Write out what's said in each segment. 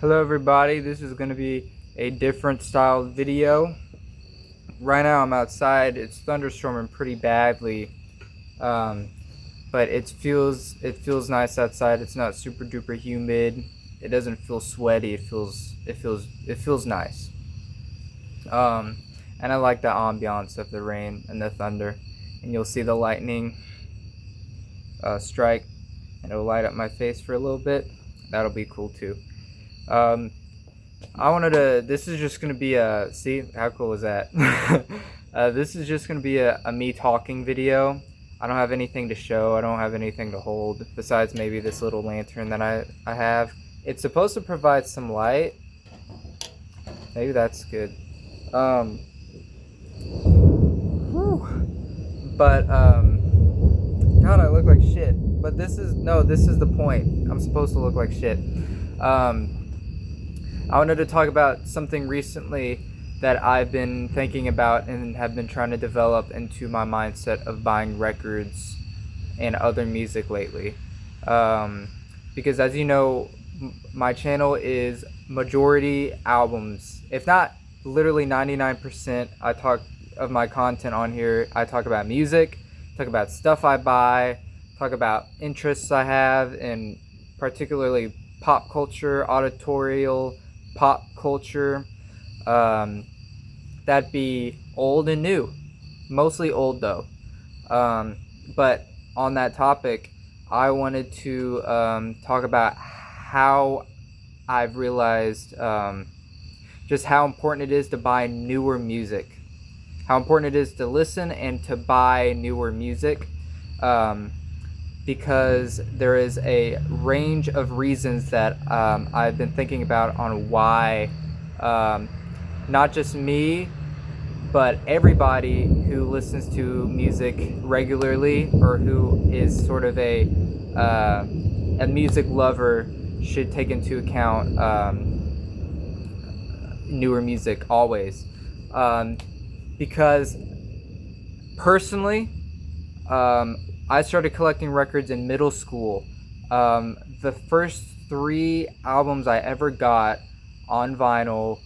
Hello everybody, this is going to be a different style video. Right now I'm outside, it's thunderstorming pretty badly, but it feels nice outside. It's not super duper humid, it doesn't feel sweaty, it feels nice. And I like the ambiance of the rain and the thunder, and you'll see the lightning strike and it'll light up my face for a little bit. That'll be cool too. This is just going to be see how cool is that? This is just going to be a me talking video. I don't have anything to show, I don't have anything to hold, besides maybe this little lantern that I have. It's supposed to provide some light. Maybe that's good. But, God, I look like shit. But this is the point. I'm supposed to look like shit. I wanted to talk about something recently that I've been thinking about and have been trying to develop into my mindset of buying records and other music lately. Because as you know, my channel is majority albums. If not literally 99%, of my content on here, I talk about music, talk about stuff I buy, talk about interests I have in particularly pop culture, auditorial pop culture. That'd be old and new, mostly old though. But on that topic, I wanted to talk about how I've realized just how important it is to buy newer music, how important it is to listen and to buy newer music, because there is a range of reasons that I've been thinking about on why not just me, but everybody who listens to music regularly or who is sort of a music lover should take into account newer music always. Because personally, I started collecting records in middle school. The first 3 albums I ever got on vinyl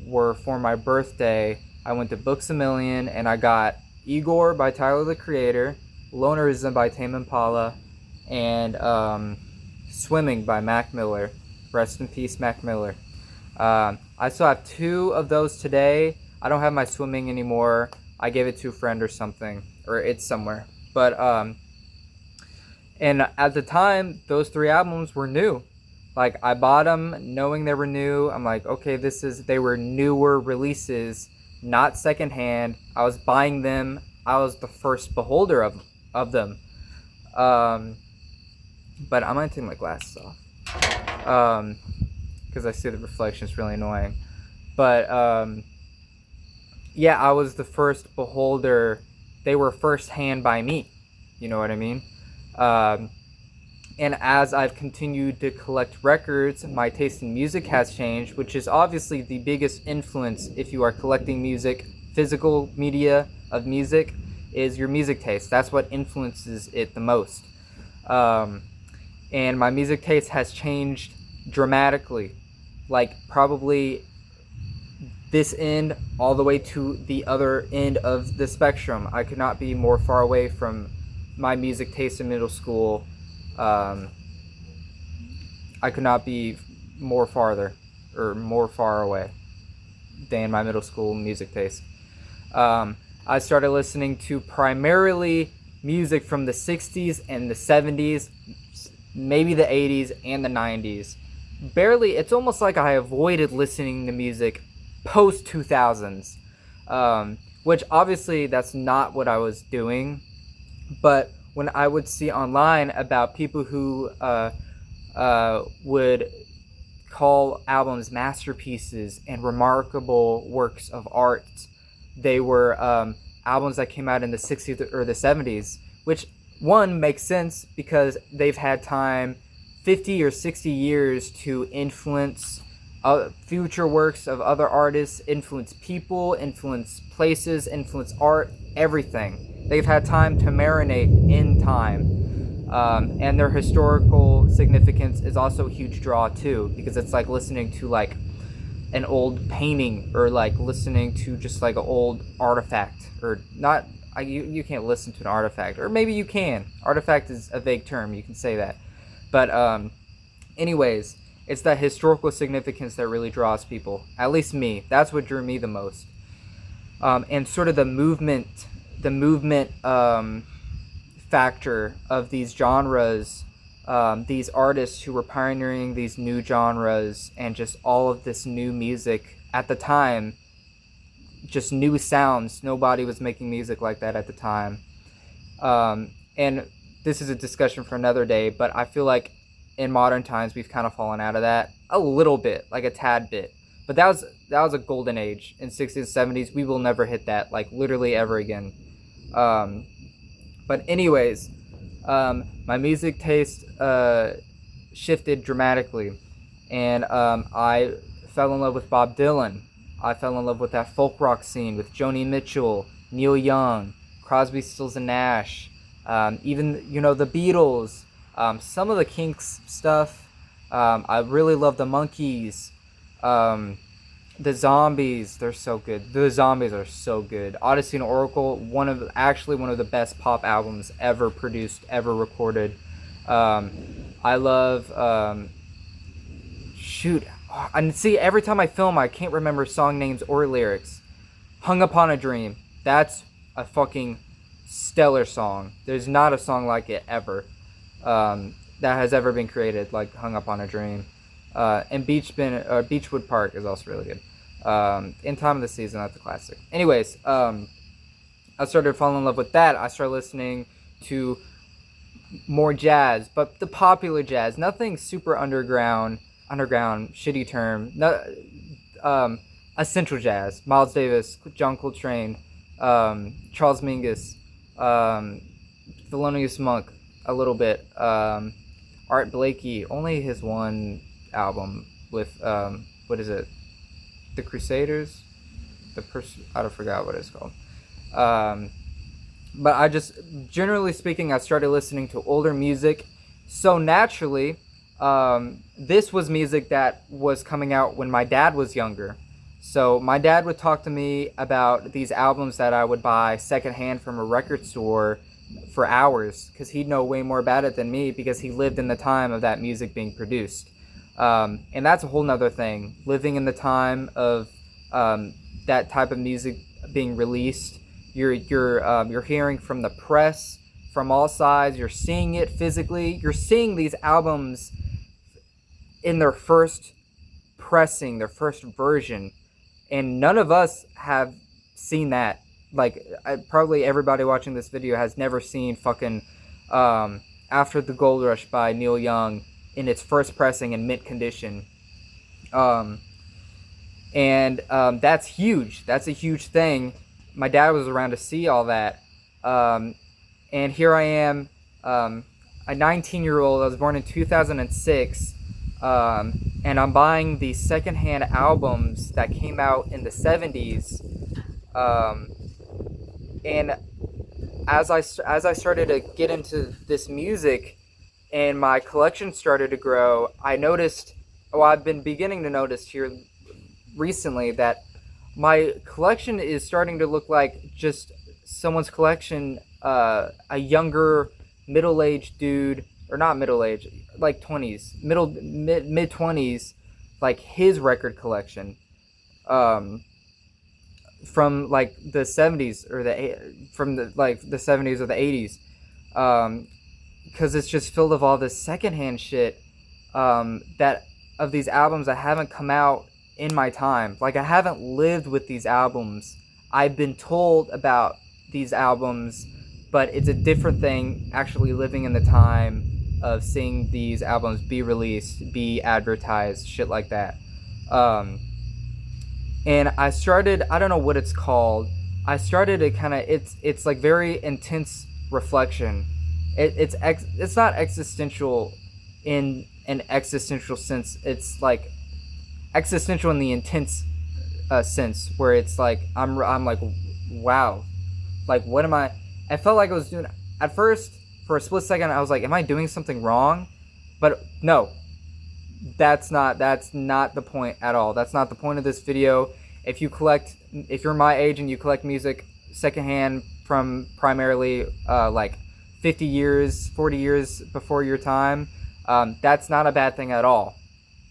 were for my birthday. I went to Books A Million and I got Igor by Tyler the Creator, Lonerism by Tame Impala, and Swimming by Mac Miller. Rest in peace, Mac Miller. I still have 2 of those today. I don't have my Swimming anymore. I gave it to a friend or something, or it's somewhere. But and at the time, those 3 albums were new. Like, I bought them knowing they were new. I'm like, okay, they were newer releases, not secondhand. I was buying them. I was the first beholder of them. But I'm gonna take my glasses off, because I see the reflection is really annoying. But yeah, I was the first beholder. They were first hand by me. You know what I mean? And as I've continued to collect records, my taste in music has changed, which is obviously the biggest influence if you are collecting music, physical media of music, is your music taste. That's what influences it the most. And my music taste has changed dramatically, like probably this end all the way to the other end of the spectrum. I could not be more far away from my music taste in middle school. I could not be more far away than my middle school music taste. I started listening to primarily music from the 60s and the 70s, maybe the 80s and the 90s. Barely, it's almost like I avoided listening to music post 2000s, which obviously that's not what I was doing. But when I would see online about people who would call albums masterpieces and remarkable works of art, they were albums that came out in the 60s or the 70s, which one makes sense because they've had time 50 or 60 years to influence future works of other artists, influence people, influence places, influence art, everything. They've had time to marinate in time. And their historical significance is also a huge draw too, because it's like listening to like an old painting, or like listening to just like an old artifact, or not. You can't listen to an artifact, or maybe you can. Artifact is a vague term, you can say that. But anyways, it's that historical significance that really draws people, at least me. That's what drew me the most. And sort of the movement factor of these genres, these artists who were pioneering these new genres, and just all of this new music at the time, just new sounds. Nobody was making music like that at the time. And this is a discussion for another day, but I feel like in modern times we've kind of fallen out of that a little bit, like a tad bit. But that was a golden age in 60s, 70s. We will never hit that, like literally ever again. But anyways, my music taste shifted dramatically, and I fell in love with Bob Dylan. I fell in love with that folk rock scene with Joni Mitchell, Neil Young, Crosby, Stills and Nash, even the Beatles, some of the Kinks stuff. I really love the Monkees. The Zombies, they're so good. The Zombies are so good. Odyssey and Oracle, one of the best pop albums ever produced, ever recorded. I love, and see, every time I film, I can't remember song names or lyrics. Hung Upon a Dream, that's a fucking stellar song. There's not a song like it ever, that has ever been created, like Hung Upon a Dream. And Beachwood Park is also really good. In Time of the Season, that's a classic. Anyways, I started falling in love with that. I started listening to more jazz, but the popular jazz, nothing super underground, shitty term. Essential jazz. Miles Davis, John Coltrane, Charles Mingus, Thelonious Monk, a little bit. Art Blakey, only his one album with what is it? The Crusaders? I forgot what it's called. But I just, generally speaking, I started listening to older music. So naturally, this was music that was coming out when my dad was younger. So my dad would talk to me about these albums that I would buy secondhand from a record store for hours, because he'd know way more about it than me, because he lived in the time of that music being produced. And that's a whole nother thing. Living in the time of that type of music being released, you're hearing from the press, from all sides. You're seeing it physically. You're seeing these albums in their first pressing, their first version, and none of us have seen that. Like, probably everybody watching this video has never seen fucking After the Gold Rush by Neil Young in its first pressing in mint condition. And that's huge. That's a huge thing. My dad was around to see all that. And here I am, a 19-year-old. I was born in 2006. And I'm buying these secondhand albums that came out in the 70s. And as I started to get into this music and my collection started to grow, I noticed, I've been beginning to notice here recently, that my collection is starting to look like just someone's collection, a younger, middle-aged dude, or not middle-aged, like 20s, mid-20s, like his record collection. From like the 70s or the 70s or the 80s, because it's just filled of all this secondhand shit, that of these albums that haven't come out in my time. Like, I haven't lived with these albums. I've been told about these albums, but it's a different thing actually living in the time of seeing these albums be released, be advertised, shit like that. And I started, I don't know what it's called, I started to kind of, it's like very intense reflection. It's not existential in an existential sense. It's like existential in the intense sense, where it's like, I'm like, wow, like, what am I felt like I was doing, at first, for a split second I was like, am I doing something wrong? But no, that's not the point at all. That's not the point of this video. If you're my age and you collect music secondhand from primarily like 50 years, 40 years before your time, that's not a bad thing at all.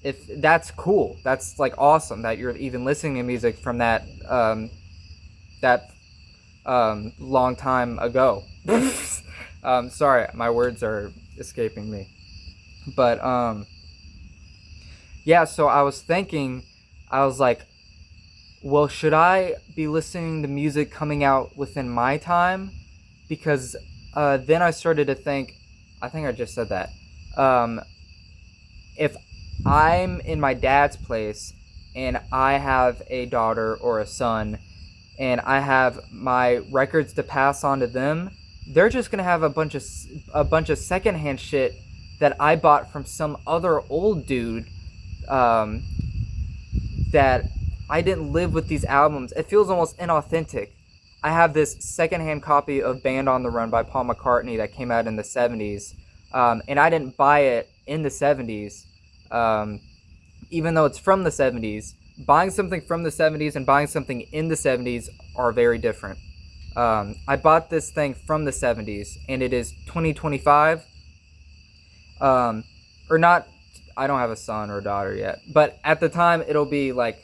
If that's cool, that's like awesome that you're even listening to music from that long time ago. Sorry, my words are escaping me. But yeah, so I was thinking, I was like, well, should I be listening to music coming out within my time? Because then I started to think, I think I just said that. If I'm in my dad's place and I have a daughter or a son and I have my records to pass on to them, they're just gonna have a bunch of secondhand shit that I bought from some other old dude that I didn't live with these albums. It feels almost inauthentic. I have this secondhand copy of Band on the Run by Paul McCartney that came out in the 70s, and I didn't buy it in the 70s, even though it's from the 70s. Buying something from the 70s and buying something in the 70s are very different. I bought this thing from the 70s, and it is 2025. Or not, I don't have a son or a daughter yet, but at the time it'll be like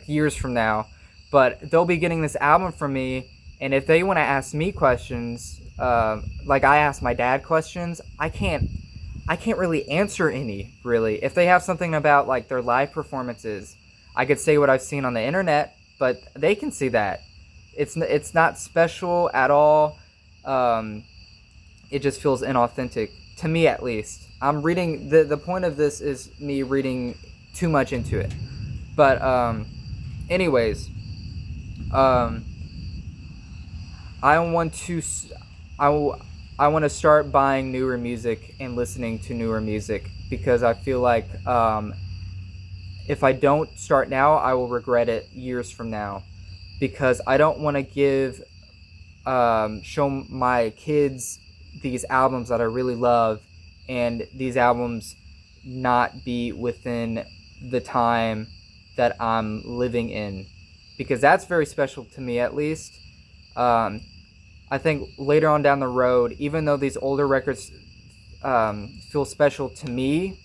years from now, but they'll be getting this album from me, and if they want to ask me questions, like I ask my dad questions, I can't really answer any, really. If they have something about like their live performances, I could say what I've seen on the internet, but they can see that. It's not special at all. It just feels inauthentic, to me at least. I'm reading, the point of this is me reading too much into it. But anyways, I want to start buying newer music and listening to newer music, because I feel like if I don't start now, I will regret it years from now, because I don't want to show my kids these albums that I really love, and these albums not be within the time that I'm living in, because that's very special to me, at least. I think later on down the road, even though these older records feel special to me,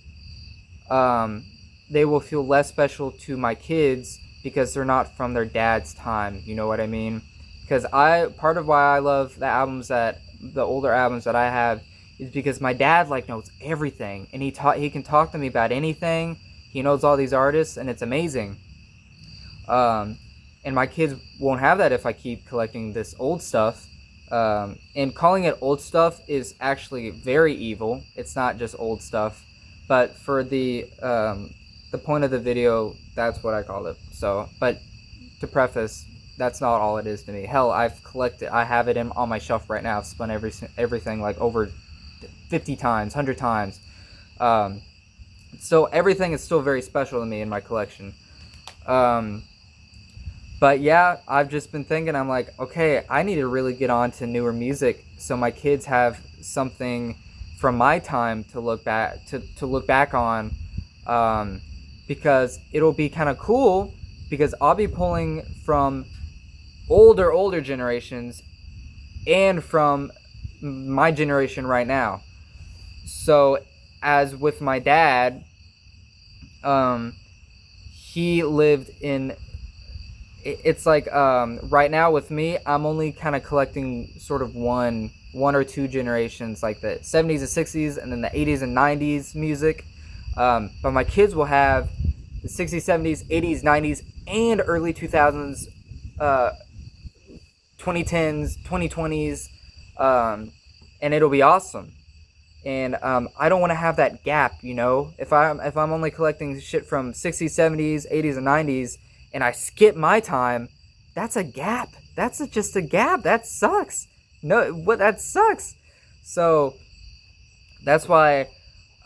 they will feel less special to my kids because they're not from their dad's time. You know what I mean? Because part of why I love the older albums that I have is because my dad knows everything, and he can talk to me about anything. He knows all these artists, and it's amazing. And my kids won't have that if I keep collecting this old stuff. And calling it old stuff is actually very evil. It's not just old stuff. But for the point of the video, that's what I call it. So, but to preface, that's not all it is to me. Hell, I have it on my shelf right now. I've spun everything over 50 times, 100 times. So everything is still very special to me in my collection. But yeah, I've just been thinking, I'm like, okay, I need to really get on to newer music so my kids have something from my time to look back on, because it'll be kind of cool, because I'll be pulling from older generations and from my generation right now. So as with my dad, he lived in, it's right now with me, I'm only kind of collecting sort of one or two generations, like the 70s and 60s and then the 80s and 90s music. But my kids will have the 60s, 70s, 80s, 90s, and early 2000s, 2010s, 2020s, and it'll be awesome. And I don't want to have that gap, you know. If I'm only collecting shit from 60s, 70s, 80s, and 90s, and I skip my time, that's a gap. That's just a gap. That sucks. That sucks. So that's why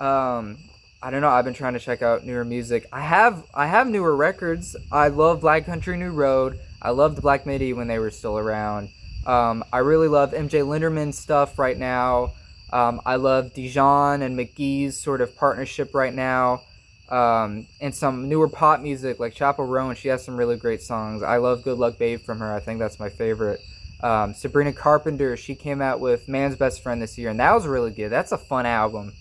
I don't know. I've been trying to check out newer music. I have newer records. I love Black Country New Road. I loved Black Midi when they were still around. I really love MJ Linderman's stuff right now. I love Dijon and McGee's sort of partnership right now. And some newer pop music like Chappell Roan. She has some really great songs. I love Good Luck Babe from her. I think that's my favorite. Sabrina Carpenter, she came out with Man's Best Friend this year, and that was really good. That's a fun album.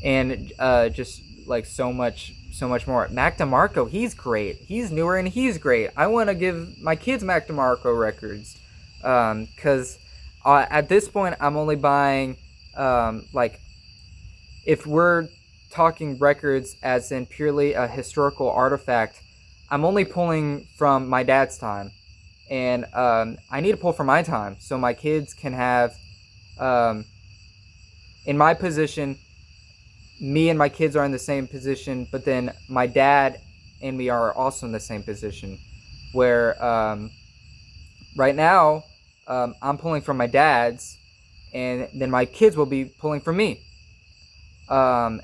And just like so much more. Mac DeMarco, he's great. He's newer and he's great. I want to give my kids Mac DeMarco records, because at this point I'm only buying like, if we're talking records as in purely a historical artifact, I'm only pulling from my dad's time, and I need to pull from my time so my kids can have, in my position, me and my kids are in the same position, but then my dad and me are also in the same position, where right now I'm pulling from my dad's, and then my kids will be pulling from me. And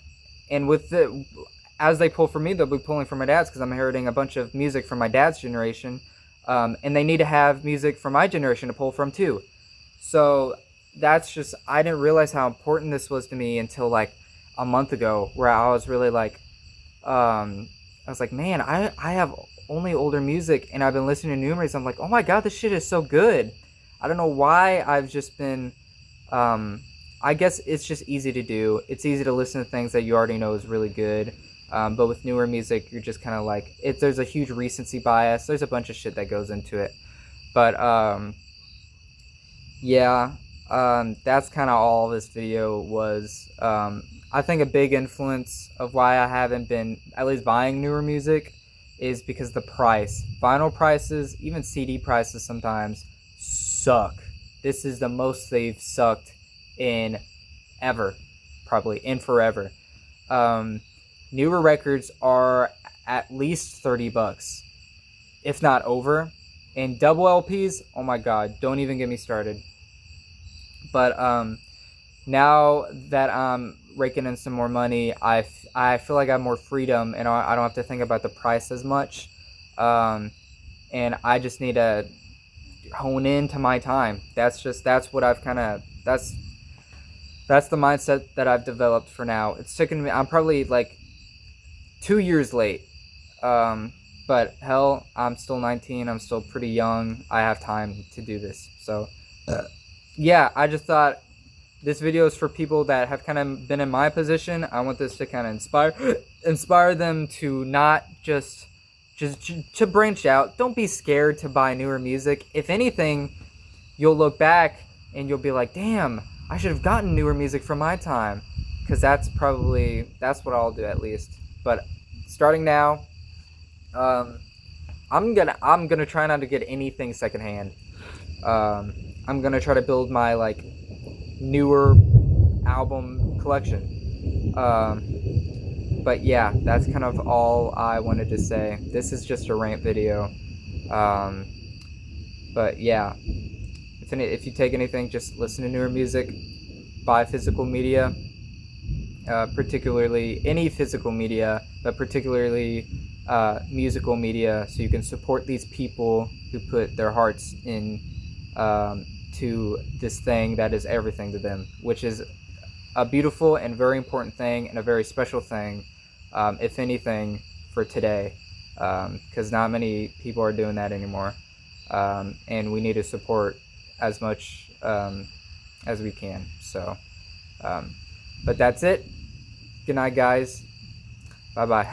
as they pull from me, they'll be pulling from my dad's, because I'm inheriting a bunch of music from my dad's generation, and they need to have music from my generation to pull from too. So that's just, I didn't realize how important this was to me until like a month ago, where I was really like, I was like, man, I have only older music, and I've been listening to numerous. I'm like, oh my god, this shit is so good. I don't know why I've just been, I guess it's just easy to do. It's easy to listen to things that you already know is really good. But with newer music, you're just kind of like, there's a huge recency bias. There's a bunch of shit that goes into it. But yeah, that's kind of all this video was. I think a big influence of why I haven't been at least buying newer music is because the price. Vinyl prices, even CD prices sometimes suck. This is the most they've sucked in ever, probably in forever. Newer records are at least $30, if not over. And double LPs, oh my god, don't even get me started. But now that I'm raking in some more money, I feel like I have more freedom, and I don't have to think about the price as much. And I just need to hone into my time. That's what I've kind of, that's the mindset that I've developed for now. It's taken me, I'm probably like 2 years late. But hell, I'm still 19. I'm still pretty young. I have time to do this. So, yeah, I just thought this video is for people that have kind of been in my position. I want this to kind of inspire them to not just to branch out. Don't be scared to buy newer music. If anything, you'll look back and you'll be like, damn, I should have gotten newer music from my time. Because that's what I'll do at least. But starting now, I'm gonna try not to get anything secondhand. I'm gonna try to build my like newer album collection. But yeah, that's kind of all I wanted to say. This is just a rant video. But yeah, if you take anything, just listen to newer music, buy physical media, particularly any physical media, but particularly musical media, so you can support these people who put their hearts in to this thing that is everything to them, which is a beautiful and very important thing and a very special thing, if anything, for today, because not many people are doing that anymore, and we need to support as much as we can. So, but that's it. Good night, guys. Bye-bye.